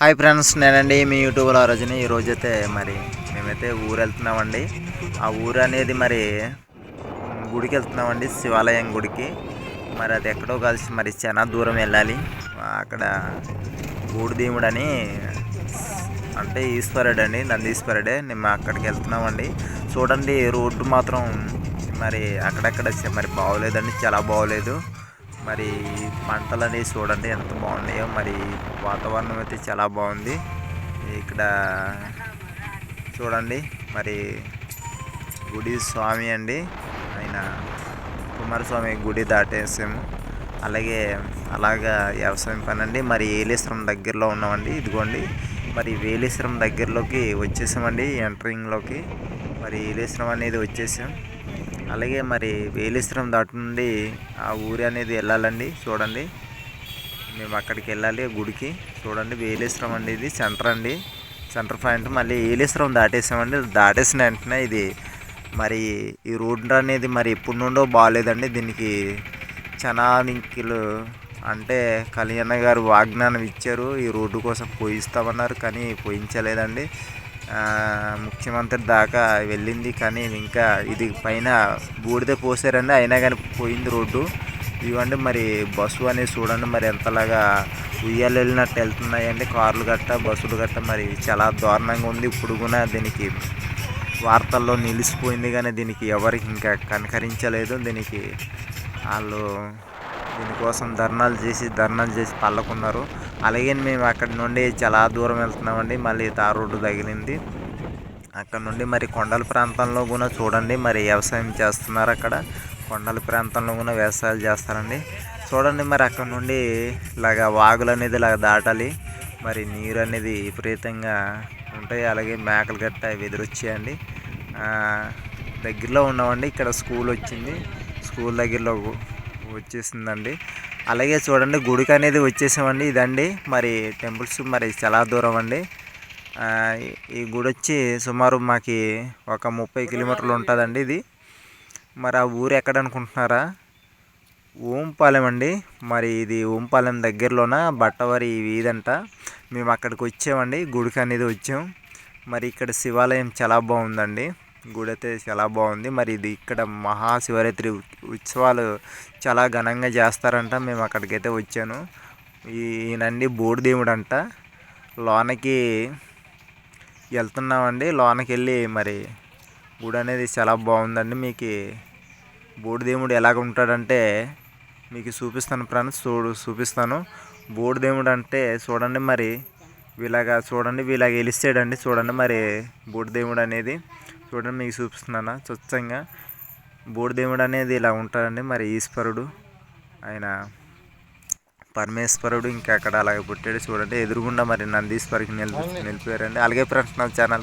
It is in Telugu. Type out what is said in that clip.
హాయ్ ఫ్రెండ్స్, నేనండి మీ యూట్యూబ్లో రజని. ఈరోజైతే మరి మేమైతే ఊరు వెళ్తున్నామండి. ఆ ఊరు అనేది మరి గుడికి వెళ్తున్నామండి, శివాలయం గుడికి. మరి అది ఎక్కడో కలిసి మరి చాలా దూరం వెళ్ళాలి. అక్కడ బూడిదేవుడు అని అంటే ఈశ్వరుడు అండి, నందీశ్వరుడే. మేము అక్కడికి వెళ్తున్నామండి. చూడండి, రోడ్డు మాత్రం మరి అక్కడక్కడ మరి బాగోలేదండి, చాలా బాగోలేదు. మరి పంటలు అనేవి చూడండి ఎంత బాగున్నాయో. మరి వాతావరణం అయితే చాలా బాగుంది. ఇక్కడ చూడండి, మరి గుడి స్వామి అండి, ఆయన కుమారస్వామి గుడి దాటేసాము. అలాగా వ్యవసాయం పని అండి. మరి ఏలేశ్వరం దగ్గరలో ఉన్నామండి. ఇదిగోండి, మరి వేలేశ్వరం దగ్గరలోకి వచ్చేసామండి, ఎంట్రింగ్లోకి. మరి ఏలేశ్వరం అనేది వచ్చేసాం. అలాగే మరి వేలేశ్వరం దాటి నుండి ఆ ఊరి అనేది వెళ్ళాలండి. చూడండి, మేము అక్కడికి వెళ్ళాలి గుడికి. చూడండి, వేలేశ్వరం అండి, ఇది సెంటర్ అండి, సెంటర్ పాయింట్. మళ్ళీ వేలేశ్వరం దాటేసామండి. దాటేసిన వెంటనే ఇది మరి ఈ రోడ్డు అనేది మరి ఎప్పటి నుండో బాగాలేదండి. దీనికి చనానింకిలు అంటే కళ్యాణ గారు వాగ్దానం ఇచ్చారు, ఈ రోడ్డు కోసం పోయిస్తామన్నారు, కానీ పోయించలేదండి. ముఖ్యమంత్రి దాకా వెళ్ళింది, కానీ ఇంకా ఇది పైన బూడిద పోసారండి, అయినా కానీ పోయింది రోడ్డు. ఇవ్వండి, మరి బస్సు అనేది చూడండి మరి ఎంతలాగా ఉయ్యాలు వెళ్ళినట్టు వెళ్తున్నాయండి, కార్లు గట్ట బస్సులు గట్ట. మరి చాలా దారుణంగా ఉంది. ఇప్పుడు కూడా దీనికి వార్తల్లో నిలిచిపోయింది, కానీ దీనికి ఎవరికి ఇంకా కనకరించలేదు. దీనికి వాళ్ళు దీనికోసం ధర్నాలు చేసి పళ్ళకున్నారు. అలాగే మేము అక్కడి నుండి చాలా దూరం వెళ్తున్నామండి. మళ్ళీ తార్ రోడ్డు తగిలింది. అక్కడ నుండి మరి కొండల ప్రాంతంలో కూడా చూడండి, మరి వ్యవసాయం చేస్తున్నారు. అక్కడ కొండల ప్రాంతంలో కూడా వ్యవసాయాలు చేస్తారండి. చూడండి, మరి అక్కడ నుండి ఇలాగ వాగులు అనేది ఇలాగ దాటాలి. మరి నీరు అనేది విపరీతంగా ఉంటాయి. అలాగే మేకలు గట్ట ఎదురొచ్చాయండి. దగ్గరలో ఉన్నామండి. ఇక్కడ స్కూల్ వచ్చింది, స్కూల్ దగ్గరలో వచ్చేసిందండి. అలాగే చూడండి, గుడికి అనేది వచ్చేసామండి. ఇదండి మరి టెంపుల్స్, మరి చాలా దూరం అండి. ఈ గుడి వచ్చి సుమారు మాకు ఒక 30 కిలోమీటర్లు ఉంటుందండి ఇది. మరి ఆ ఊరు ఎక్కడ అనుకుంటున్నారా? ఓంపాలెం అండి. మరి ఇది ఓంపాలెం దగ్గరలోన బట్టవరి వీధంట. మేము అక్కడికి వచ్చామండి, గుడికి అనేది వచ్చాం. మరి ఇక్కడ శివాలయం చాలా బాగుందండి, గుడి అయితే చాలా బాగుంది. మరి ఇది ఇక్కడ మహాశివరాత్రి ఉత్సవాలు చాలా ఘనంగా చేస్తారంట. మేము అక్కడికైతే వచ్చాను. ఈయనండి బూడిదేవుడు అంట. లోనకి వెళ్తున్నామండి. లోనకి వెళ్ళి మరి గుడి అనేది చాలా బాగుందండి. మీకు బూడిదేవుడు ఎలాగ ఉంటాడంటే మీకు చూపిస్తాను ఫ్రెండ్స్, చూపిస్తాను. బూడిదేవుడు అంటే చూడండి, మరి వీలాగ వెలిస్తాడండి. చూడండి, మరి బూడిదేవుడు అనేది చూడండి, మీకు చూపిస్తున్నాను స్వచ్ఛంగా. బూడిదేవుడు అనేది ఇలా ఉంటాడండి. మరి ఈశ్వరుడు, ఆయన పరమేశ్వరుడు ఇంకా అక్కడ అలాగే పుట్టాడు. చూడండి, ఎదురుగుండా మరి నందీశ్వరికి నిలిపారండి. అలాగే ఫ్రెండ్స్, నా ఛానల్